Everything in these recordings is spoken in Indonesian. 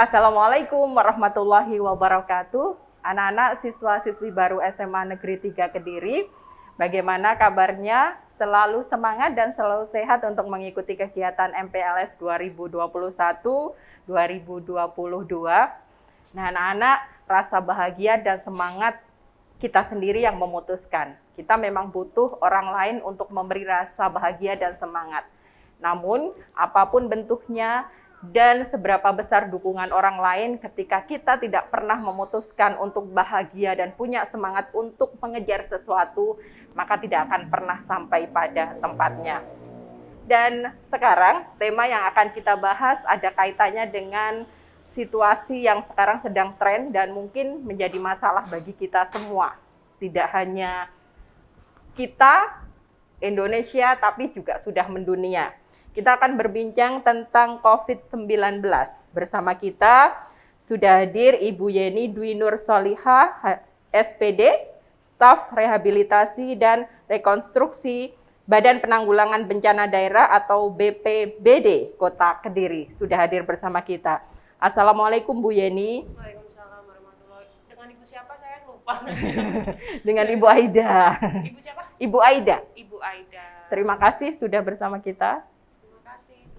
Assalamualaikum warahmatullahi wabarakatuh. Anak-anak siswa-siswi baru SMA Negeri 3 Kediri, bagaimana kabarnya? Selalu semangat dan selalu sehat untuk mengikuti kegiatan MPLS 2021-2022. Nah, anak-anak, rasa bahagia dan semangat kita sendiri yang memutuskan. Kita memang butuh orang lain untuk memberi rasa bahagia dan semangat. Namun, apapun bentuknya, dan seberapa besar dukungan orang lain ketika kita tidak pernah memutuskan untuk bahagia dan punya semangat untuk mengejar sesuatu, maka tidak akan pernah sampai pada tempatnya. Dan sekarang tema yang akan kita bahas ada kaitannya dengan situasi yang sekarang sedang tren dan mungkin menjadi masalah bagi kita semua. Tidak hanya kita, Indonesia, tapi juga sudah mendunia. Kita akan berbincang tentang COVID-19. Bersama kita sudah hadir Ibu Yeni Dwi Nur Soliha, SPD, Staf Rehabilitasi dan Rekonstruksi Badan Penanggulangan Bencana Daerah atau BPBD Kota Kediri. Sudah hadir bersama kita. Assalamualaikum Bu Yeni. Waalaikumsalam warahmatullahi. Dengan Ibu siapa saya lupa. Dengan Ibu Aida. Ibu siapa? Ibu Aida. Ibu Aida. Terima kasih sudah bersama kita.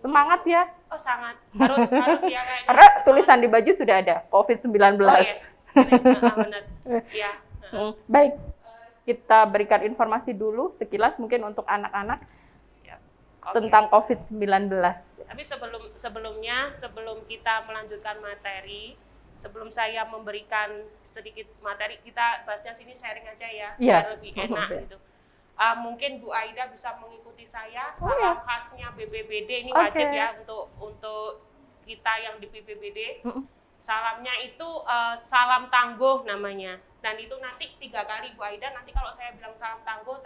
Semangat ya. Oh sangat, harus ya kayaknya. Karena tulisan di baju sudah ada, COVID-19. Oh iya, benar. Ya. Baik, kita berikan informasi dulu sekilas mungkin untuk anak-anak tentang COVID-19. Tapi sebelum kita melanjutkan materi, sebelum saya memberikan sedikit materi, kita bahasnya sini sharing aja ya, biar lebih enak gitu. Mungkin Bu Aida bisa mengikuti saya. Salam khasnya BPBD ini wajib ya untuk kita yang di BPBD. Salamnya itu salam tangguh namanya. Dan itu nanti 3 kali Bu Aida. Nanti kalau saya bilang salam tangguh,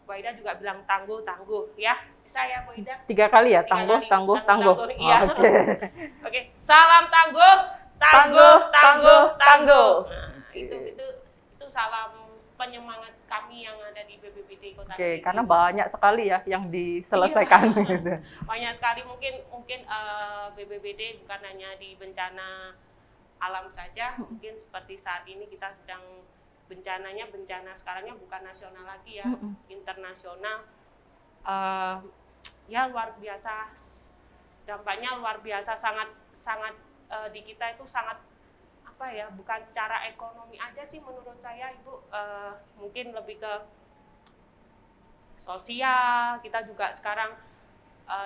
Bu Aida juga bilang tangguh ya. Bisa ya Bu Aida? 3 kali ya, tangguh. Iya. Oke. Salam tangguh. Nah, itu salam penyemangat kami yang ada di BPBD Kota Kediri. Karena banyak sekali ya yang diselesaikan. Gitu. Banyak sekali mungkin BPBD bukan hanya di bencana alam saja, mungkin seperti saat ini kita sedang bencana sekarangnya bukan nasional lagi ya, internasional. Ya luar biasa, dampaknya luar biasa, sangat di kita itu sangat bukan secara ekonomi aja sih menurut saya Ibu, mungkin lebih ke sosial. Kita juga sekarang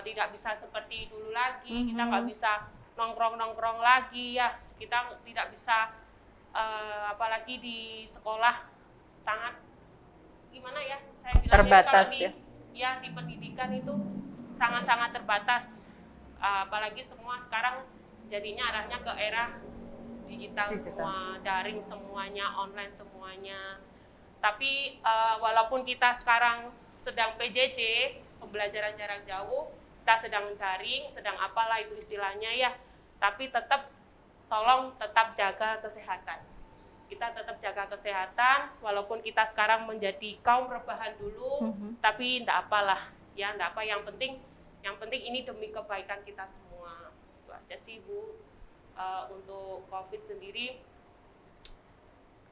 tidak bisa seperti dulu lagi, kita nggak bisa nongkrong lagi ya, kita tidak bisa apalagi di sekolah sangat gimana ya, saya bilang terbatas ya di pendidikan itu sangat semua apalagi semua sekarang jadinya arahnya ke era digital. Semua daring semuanya, online semuanya. Tapi walaupun kita sekarang sedang PJJ, pembelajaran jarak jauh, kita sedang daring, sedang apalah itu istilahnya ya, tapi tolong tetap jaga kesehatan. Kita tetap jaga kesehatan, walaupun kita sekarang menjadi kaum rebahan dulu, tapi enggak apalah, ya enggak apa, yang penting ini demi kebaikan kita semua. Itu aja sih Bu. Untuk COVID sendiri,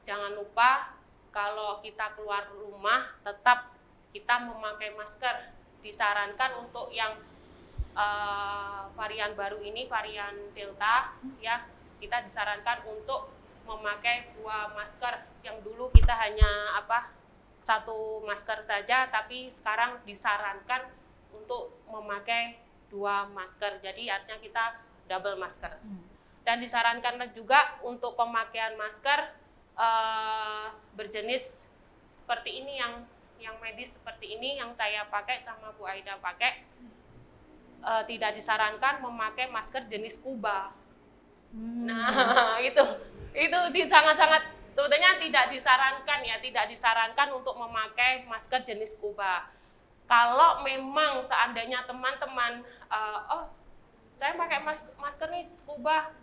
jangan lupa kalau kita keluar rumah tetap kita memakai masker. Disarankan untuk yang varian baru ini, varian Delta, ya kita disarankan untuk memakai 2 masker. Yang dulu kita hanya 1 masker saja, tapi sekarang disarankan untuk memakai 2 masker. Jadi artinya kita double masker. Dan disarankan juga untuk pemakaian masker berjenis seperti ini, yang medis seperti ini yang saya pakai sama Bu Aida pakai. Tidak disarankan memakai masker jenis scuba. Nah, itu sangat sebetulnya tidak disarankan untuk memakai masker jenis scuba. Kalau memang seandainya teman-teman saya pakai masker nih scuba,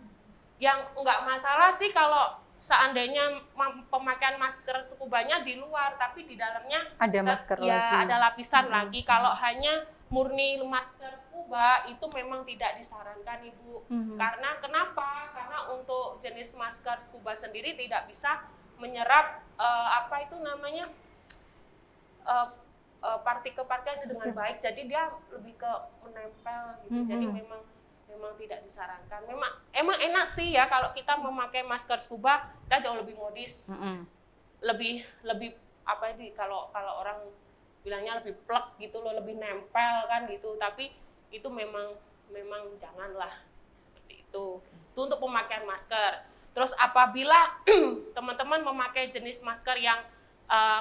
yang enggak masalah sih kalau seandainya pemakaian masker skubanya di luar, tapi di dalamnya ada masker ya lagi. ada lapisan lagi. Kalau hanya murni masker scuba itu memang tidak disarankan Ibu. Karena kenapa? Karena untuk jenis masker scuba sendiri tidak bisa menyerap apa itu namanya partikel-partikel dengan baik. Jadi dia lebih ke menempel gitu. Jadi memang tidak disarankan. Emang enak sih ya kalau kita memakai masker scuba, kita jauh lebih modis. Lebih apa ini kalau orang bilangnya lebih plek gitu loh, lebih nempel kan gitu. Tapi itu memang janganlah seperti itu. Itu untuk pemakaian masker. Terus apabila teman-teman memakai jenis masker yang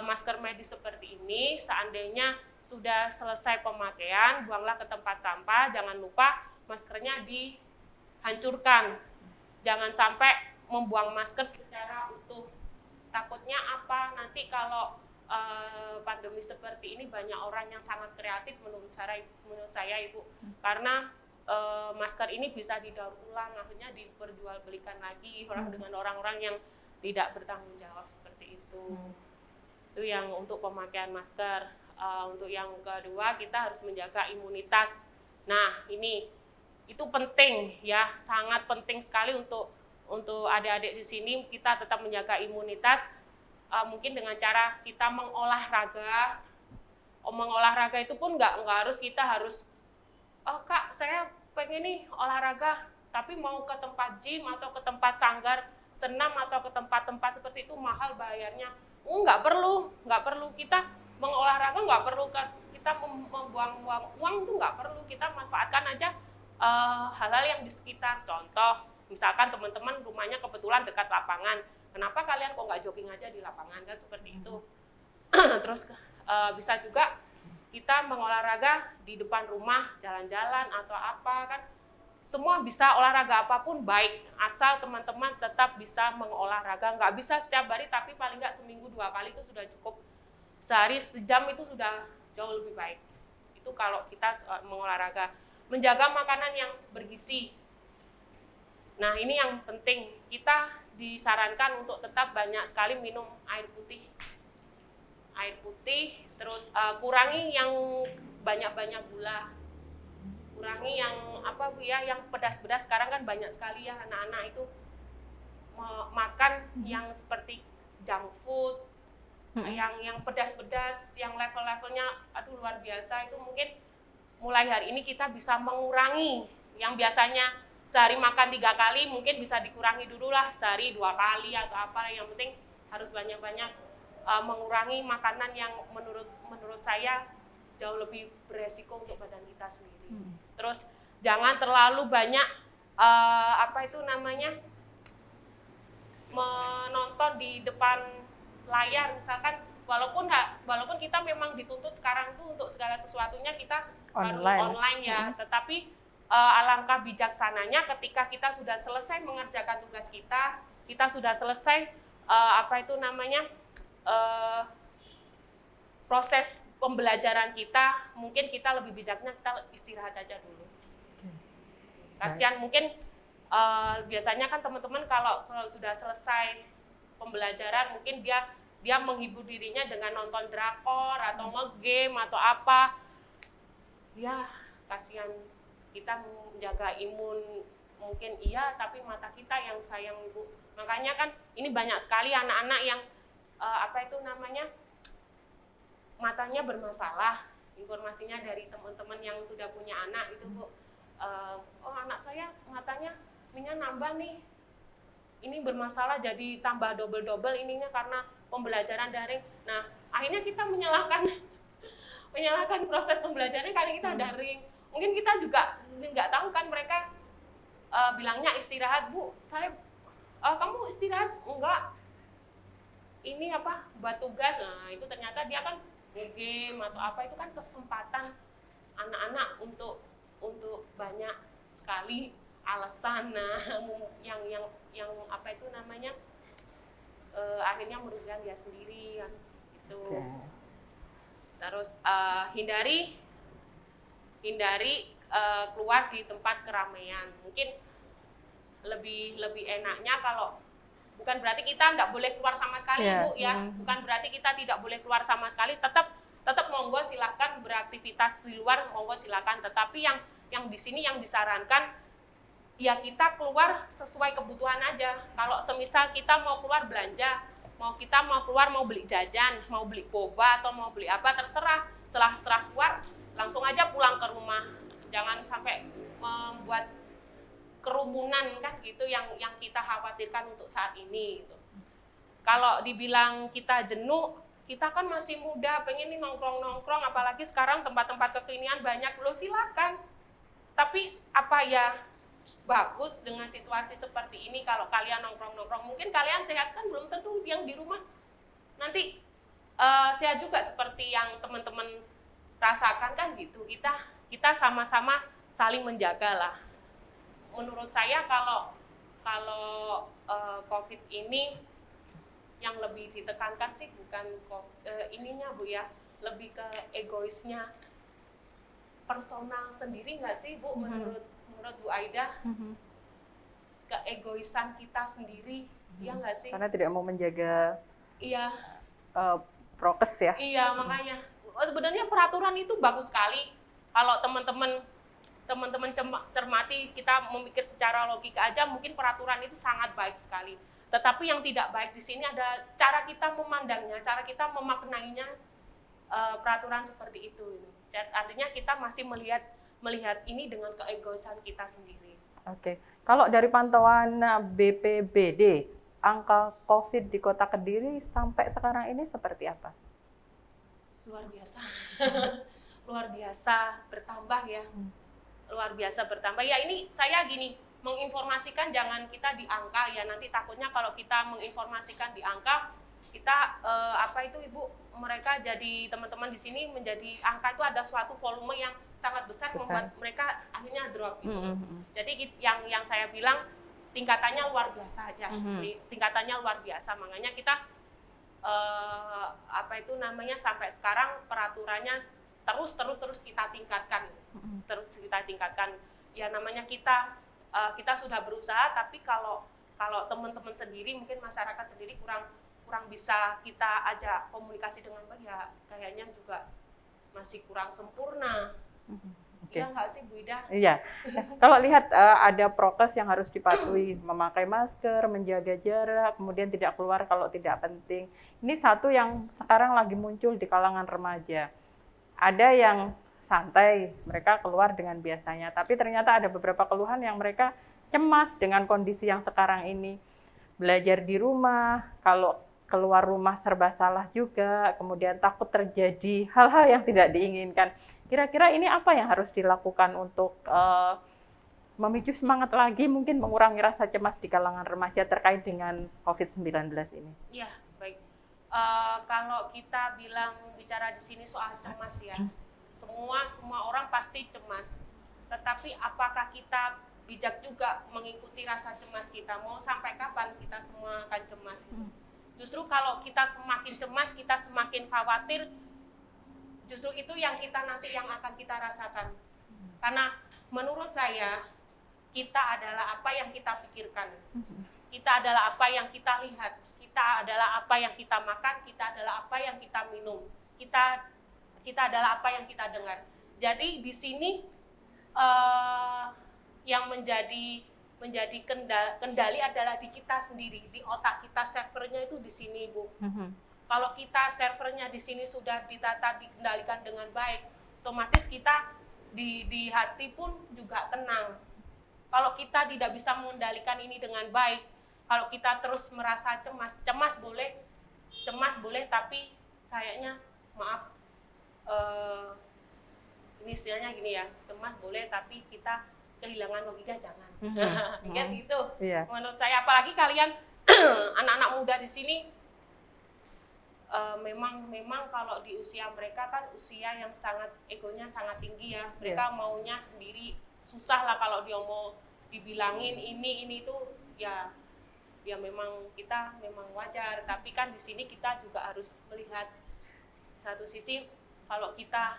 masker medis seperti ini, seandainya sudah selesai pemakaian, buanglah ke tempat sampah. Jangan lupa maskernya dihancurkan. Jangan sampai membuang masker secara utuh. Takutnya apa? Nanti kalau pandemi seperti ini banyak orang yang sangat kreatif menurut saya Ibu, karena masker ini bisa didaur ulang, akhirnya diperjualbelikan lagi dengan orang-orang yang tidak bertanggung jawab seperti itu. Itu yang untuk pemakaian masker. Untuk yang kedua, kita harus menjaga imunitas. Nah, itu penting ya, sangat penting sekali untuk adik-adik di sini. Kita tetap menjaga imunitas. Mungkin dengan cara kita mengolahraga. Mengolahraga itu pun nggak harus oh Kak, saya pengen nih olahraga, tapi mau ke tempat gym atau ke tempat sanggar senam atau ke tempat-tempat seperti itu mahal bayarnya. Nggak perlu kita mengolahraga, nggak perlu kita membuang uang itu nggak perlu. Kita manfaatkan aja hal-hal yang di sekitar. Contoh, misalkan teman-teman rumahnya kebetulan dekat lapangan. Kenapa kalian kok nggak jogging aja di lapangan, kan seperti itu. Terus bisa juga kita mengolahraga di depan rumah, jalan-jalan atau apa kan. Semua bisa, olahraga apapun baik, asal teman-teman tetap bisa mengolahraga. Nggak bisa setiap hari, tapi paling nggak seminggu 2 kali itu sudah cukup. Sehari sejam itu sudah jauh lebih baik. Itu kalau kita mengolahraga. Menjaga makanan yang bergizi. Nah, ini yang penting. Kita disarankan untuk tetap banyak sekali minum air putih. Air putih, terus kurangi yang banyak-banyak gula. Kurangi yang apa Bu ya, yang pedas-pedas. Sekarang kan banyak sekali ya anak-anak itu makan yang seperti junk food, yang pedas-pedas, yang level-levelnya aduh luar biasa. Itu mungkin mulai hari ini kita bisa mengurangi. Yang biasanya sehari makan 3 kali, mungkin bisa dikurangi dulu lah sehari 2 kali atau apa. Yang penting harus banyak-banyak mengurangi makanan yang menurut saya jauh lebih beresiko untuk badan kita sendiri. Terus jangan terlalu banyak menonton di depan layar, misalkan walaupun kita memang dituntut sekarang tuh untuk segala sesuatunya kita harus online ya, tetapi alangkah bijaksananya ketika kita sudah selesai mengerjakan tugas kita sudah selesai proses pembelajaran kita, mungkin kita lebih bijaknya kita istirahat aja dulu. Kasihan mungkin biasanya kan teman-teman kalau sudah selesai pembelajaran mungkin dia menghibur dirinya dengan nonton drakor atau nge-game atau apa. Ya, kasihan, kita menjaga imun mungkin iya, tapi mata kita yang sayang Bu. Makanya kan ini banyak sekali anak-anak yang matanya bermasalah. Informasinya dari teman-teman yang sudah punya anak itu Bu. Oh anak saya matanya minyak nambah nih. Ini bermasalah jadi tambah double-double ininya karena pembelajaran daring. Nah, akhirnya kita menyalahkan proses pembelajarannya karena kita daring. Mungkin kita juga nggak tahu kan mereka bilangnya istirahat, Bu. Kamu istirahat? Enggak. Ini buat tugas. Nah, itu ternyata dia kan nge-game atau apa, itu kan kesempatan anak-anak untuk banyak sekali alasan yang akhirnya merugikan dia sendiri kan itu. Terus hindari keluar di tempat keramaian. Mungkin lebih enaknya kalau bukan berarti kita nggak boleh keluar sama sekali Bu ya. Bukan berarti kita tidak boleh keluar sama sekali, tetap tetap monggo silakan beraktivitas di luar, monggo silakan. Tetapi yang di sini yang disarankan ya kita keluar sesuai kebutuhan aja. Kalau semisal kita mau keluar belanja, kita mau keluar mau beli jajan, mau beli boba atau mau beli apa, terserah. Setelah keluar langsung aja pulang ke rumah. Jangan sampai membuat kerumunan kan gitu yang kita khawatirkan untuk saat ini gitu. Kalau dibilang kita jenuh, kita kan masih muda, pengen nih nongkrong-nongkrong, apalagi sekarang tempat-tempat kekinian banyak, lo silakan. Tapi apa ya bagus dengan situasi seperti ini kalau kalian nongkrong-nongkrong. Mungkin kalian sehat kan belum tentu yang di rumah nanti sehat juga seperti yang teman-teman rasakan kan gitu. Kita sama-sama saling menjaga lah. Menurut saya kalau COVID ini yang lebih ditekankan sih bukan ininya Bu ya, lebih ke egoisnya personal sendiri nggak sih Bu, menurut Bu Aida? Keegoisan kita sendiri, ya nggak sih? Karena tidak mau menjaga iya prokes ya. Iya, makanya sebenarnya peraturan itu bagus sekali. Kalau teman-teman cermati, kita memikir secara logika aja, mungkin peraturan itu sangat baik sekali. Tetapi yang tidak baik di sini ada cara kita memandangnya, cara kita memaknainya peraturan seperti itu. Artinya kita masih melihat ini dengan keegoisan kita sendiri. Oke. Kalau dari pantauan BPBD, angka COVID di Kota Kediri sampai sekarang ini seperti apa? Luar biasa. Luar biasa bertambah ya. Luar biasa bertambah. Ya ini saya gini, menginformasikan jangan kita di angka ya, nanti takutnya kalau kita menginformasikan di angka kita apa itu Ibu, mereka jadi teman-teman di sini menjadi angka itu ada suatu volume yang sangat besar. Membuat mereka akhirnya drop gitu. Jadi yang saya bilang tingkatannya luar biasa aja. Tingkatannya luar biasa, makanya kita apa itu namanya sampai sekarang peraturannya terus kita tingkatkan. Terus kita tingkatkan. Ya namanya kita sudah berusaha, tapi kalau teman-teman sendiri, mungkin masyarakat sendiri kurang bisa kita ajak komunikasi dengan baik, ya kayaknya juga masih kurang sempurna. Iya nggak sih Bu Ida? Iya. Kalau lihat ada prokes yang harus dipatuhi, memakai masker, menjaga jarak, kemudian tidak keluar kalau tidak penting. Ini satu yang sekarang lagi muncul di kalangan remaja. Ada yang santai, mereka keluar dengan biasanya, tapi ternyata ada beberapa keluhan yang mereka cemas dengan kondisi yang sekarang ini. Belajar di rumah, kalau keluar rumah serba salah juga, kemudian takut terjadi hal-hal yang tidak diinginkan. Kira-kira ini apa yang harus dilakukan untuk memicu semangat lagi, mungkin mengurangi rasa cemas di kalangan remaja terkait dengan COVID-19 ini? Iya, baik. Kalau kita bicara di sini soal cemas ya, semua orang pasti cemas. Tetapi apakah kita bijak juga mengikuti rasa cemas kita? Mau sampai kapan kita semua akan cemas? Justru kalau kita semakin cemas, kita semakin khawatir, justru itu yang akan kita rasakan. Karena menurut saya, kita adalah apa yang kita pikirkan. Kita adalah apa yang kita lihat. Kita adalah apa yang kita makan. Kita adalah apa yang kita minum. Kita adalah apa yang kita dengar. Jadi di sini yang menjadi kendali adalah di kita sendiri, di otak kita. Servernya itu di sini, Bu. Kalau kita servernya di sini sudah ditata, dikendalikan dengan baik, otomatis kita di hati pun juga tenang. Kalau kita tidak bisa mengendalikan ini dengan baik, kalau kita terus merasa cemas boleh, tapi kayaknya maaf, ini istilahnya gini ya, cemas boleh, tapi kita kehilangan logika jangan. Kan gitu. Yeah. Menurut saya, apalagi kalian anak-anak muda di sini, memang kalau di usia mereka kan usia yang sangat egonya sangat tinggi ya. Mereka maunya sendiri, susah lah kalau dia mau dibilangin ini itu ya memang kita memang wajar. Tapi kan di sini kita juga harus melihat satu sisi, kalau kita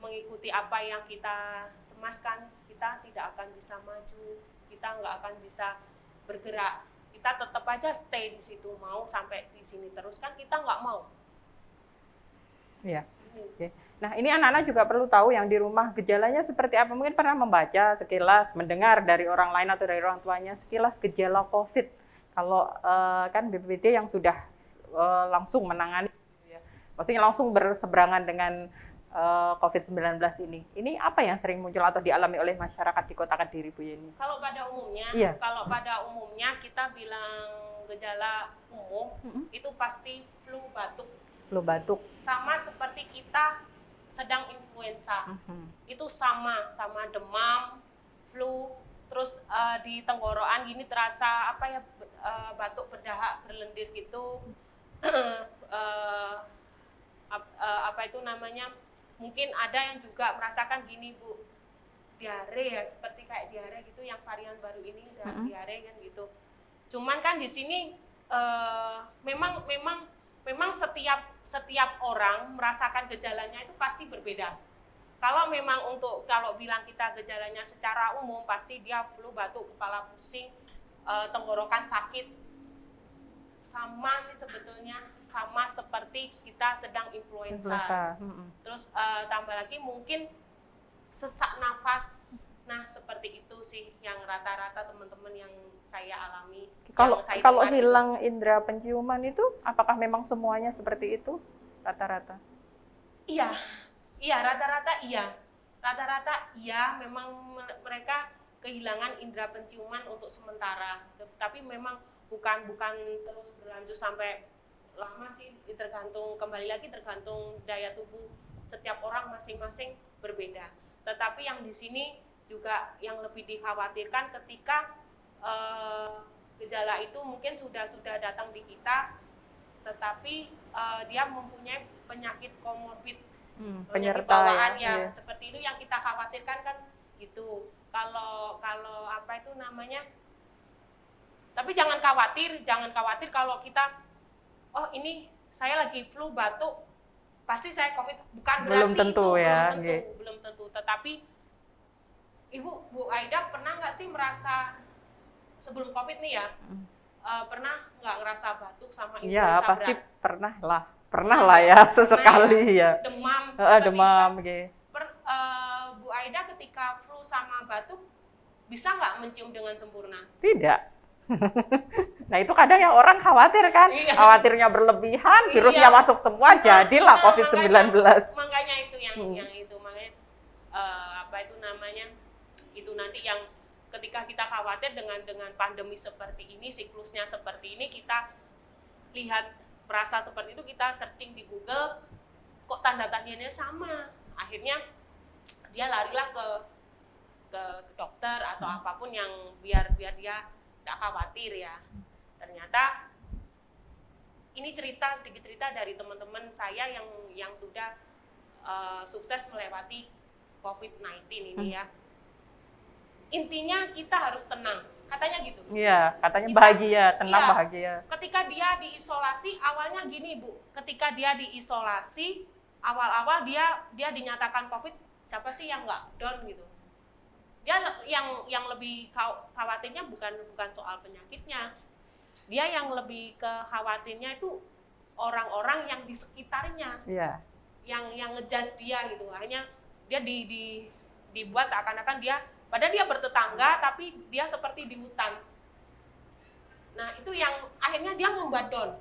mengikuti apa yang kita cemaskan, kita tidak akan bisa maju, kita nggak akan bisa bergerak. Kita tetap aja stay di situ, mau sampai di sini terus kan kita nggak mau. Iya. Oke. Nah, ini anak-anak juga perlu tahu yang di rumah gejalanya seperti apa. Mungkin pernah membaca sekilas, mendengar dari orang lain atau dari orang tuanya sekilas gejala COVID. Kalau kan BPBD yang sudah langsung menangani, ya. Maksudnya langsung berseberangan dengan COVID-19 ini. Ini apa yang sering muncul atau dialami oleh masyarakat di Kota Kediri, Bu Yeni? Kalau pada umumnya, Iya. kalau pada umumnya kita bilang gejala umum itu pasti flu batuk. Flu batuk. Sama seperti kita sedang influenza. Itu sama demam, flu, terus di tenggorokan gini terasa apa ya batuk berdahak berlendir gitu. Apa itu namanya? Mungkin ada yang juga merasakan gini Bu, diare ya, seperti kayak diare gitu yang varian baru ini diare kan gitu. Cuman kan di sini memang setiap orang merasakan gejalanya itu pasti berbeda. Kalau memang kalau bilang kita gejalanya secara umum pasti dia flu, batuk, kepala pusing, tenggorokan sakit. Sama sih sebetulnya, sama seperti kita sedang influenza. Terus tambah lagi mungkin sesak nafas. Nah, seperti itu sih yang rata-rata teman-teman yang saya alami. Kalau hilang indera penciuman itu, apakah memang semuanya seperti itu rata-rata? Iya, rata-rata iya. Rata-rata iya, memang mereka kehilangan indera penciuman untuk sementara. Tapi memang bukan terus berlanjut sampai lama sih, kembali lagi tergantung daya tubuh setiap orang masing-masing berbeda. Tetapi yang di sini juga yang lebih dikhawatirkan ketika gejala itu mungkin sudah datang di kita, tetapi dia mempunyai penyakit komorbid, penyakit bawaan ya. Seperti itu yang kita khawatirkan kan gitu. Kalau apa itu namanya? Tapi jangan khawatir kalau kita, oh ini saya lagi flu batuk, pasti saya COVID. Bukan belum berarti tentu itu, ya. Belum tentu. Tetapi Bu Aida pernah nggak sih merasa sebelum COVID nih ya, pernah nggak ngerasa batuk sama influenza berat? Iya, pasti pernah lah ya, sesekali ya. Demam. Bu Aida ketika flu sama batuk, bisa nggak mencium dengan sempurna? Tidak. Nah itu kadang yang orang khawatir kan, khawatirnya berlebihan, virusnya masuk semua, jadilah COVID-19. Makanya itu yang itu, makanya apa itu namanya, itu nanti yang ketika kita khawatir dengan pandemi seperti ini, siklusnya seperti ini, kita lihat merasa seperti itu, kita searching di Google, kok tanda-tandanya sama, akhirnya dia larilah ke dokter atau apapun yang biar dia nggak khawatir ya. Ternyata ini sedikit cerita dari teman-teman saya yang sudah sukses melewati COVID-19 ini ya. Intinya kita harus tenang, katanya gitu. Iya, katanya bahagia, tenang, bahagia. Ketika dia diisolasi, awalnya gini Bu, ketika dia diisolasi, awal-awal dia dinyatakan COVID, siapa sih yang nggak down gitu? Dia yang lebih khawatirnya bukan soal penyakitnya, dia yang lebih khawatirnya itu orang-orang yang di sekitarnya, yang ngejudge dia gitu. Akhirnya dia dibuat seakan-akan padahal dia bertetangga tapi dia seperti di hutan. Nah itu yang akhirnya dia membuat down.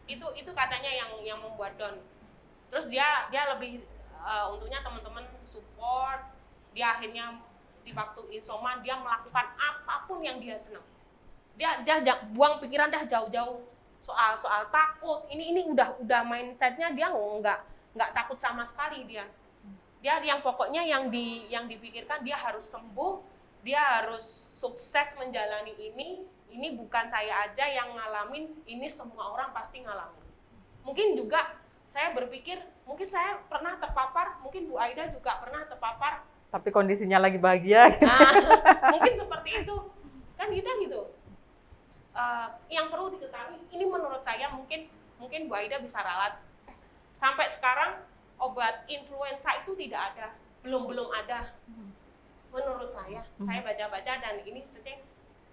Itu katanya yang membuat down. Terus dia lebih untungnya teman-teman support. Dia akhirnya di waktu isoman dia melakukan apapun yang dia senang. Dia buang pikiran dah jauh-jauh soal takut. Ini udah mindsetnya dia nggak takut sama sekali dia. Dia yang pokoknya yang dipikirkan dia harus sembuh, dia harus sukses menjalani ini. Ini bukan saya aja yang ngalamin, ini semua orang pasti ngalamin. Mungkin juga saya berpikir, mungkin saya pernah terpapar, mungkin Bu Aida juga pernah terpapar. Tapi kondisinya lagi bahagia. Mungkin seperti itu. Kan kita gitu. Yang perlu diketahui, ini menurut saya mungkin Bu Aida bisa ralat. Sampai sekarang obat influenza itu tidak ada, belum ada. Menurut saya baca-baca dan ini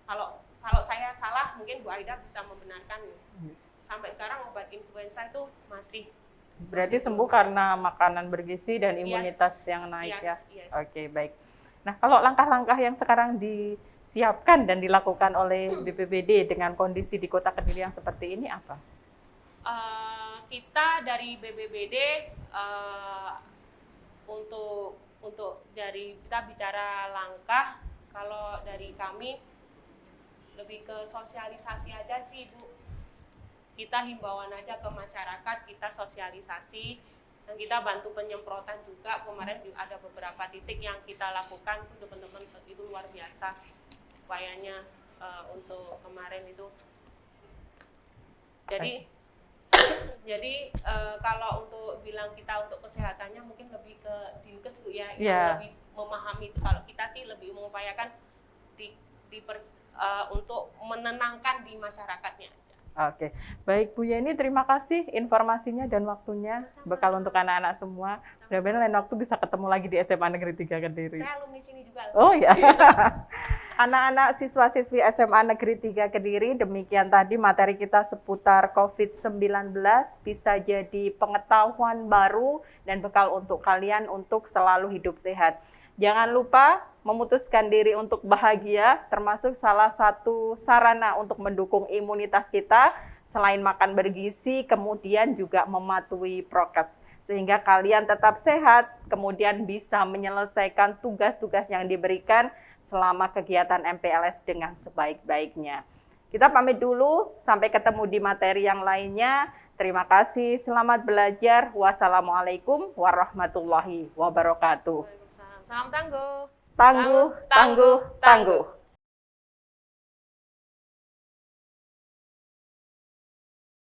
kalau saya salah mungkin Bu Aida bisa membenarkan. Sampai sekarang obat influenza itu masih Berarti sembuh karena makanan bergizi dan imunitas yang naik ya. Yes. Oke, baik. Nah, kalau langkah-langkah yang sekarang disiapkan dan dilakukan oleh BPBD dengan kondisi di Kota Kediri yang seperti ini apa? Kita dari BPBD untuk dari kita bicara langkah, kalau dari kami lebih ke sosialisasi aja sih, Bu. Kita himbauan aja ke masyarakat, kita sosialisasi, dan kita bantu penyemprotan juga. Kemarin ada beberapa titik yang kita lakukan, teman-teman itu luar biasa upayanya untuk kemarin itu. Jadi kalau untuk bilang kita untuk kesehatannya mungkin lebih ke Dinkes, Bu ya, yang lebih memahami itu. Kalau kita sih lebih mengupayakan untuk menenangkan di masyarakatnya aja. Oke, baik Bu Yeni, terima kasih informasinya dan waktunya. Bekal untuk anak-anak semua. Mudah-mudahan lain waktu bisa ketemu lagi di SMA Negeri 3 Kediri. Saya alumni sini juga. Oh ya. Anak-anak siswa-siswi SMA Negeri 3 Kediri, demikian tadi materi kita seputar COVID-19, bisa jadi pengetahuan baru dan bekal untuk kalian untuk selalu hidup sehat. Jangan lupa memutuskan diri untuk bahagia, termasuk salah satu sarana untuk mendukung imunitas kita, selain makan bergizi, kemudian juga mematuhi prokes. Sehingga kalian tetap sehat, kemudian bisa menyelesaikan tugas-tugas yang diberikan selama kegiatan MPLS dengan sebaik-baiknya. Kita pamit dulu, sampai ketemu di materi yang lainnya. Terima kasih, selamat belajar. Wassalamualaikum warahmatullahi wabarakatuh. Salam tangguh. Tangguh, tangguh, tangguh.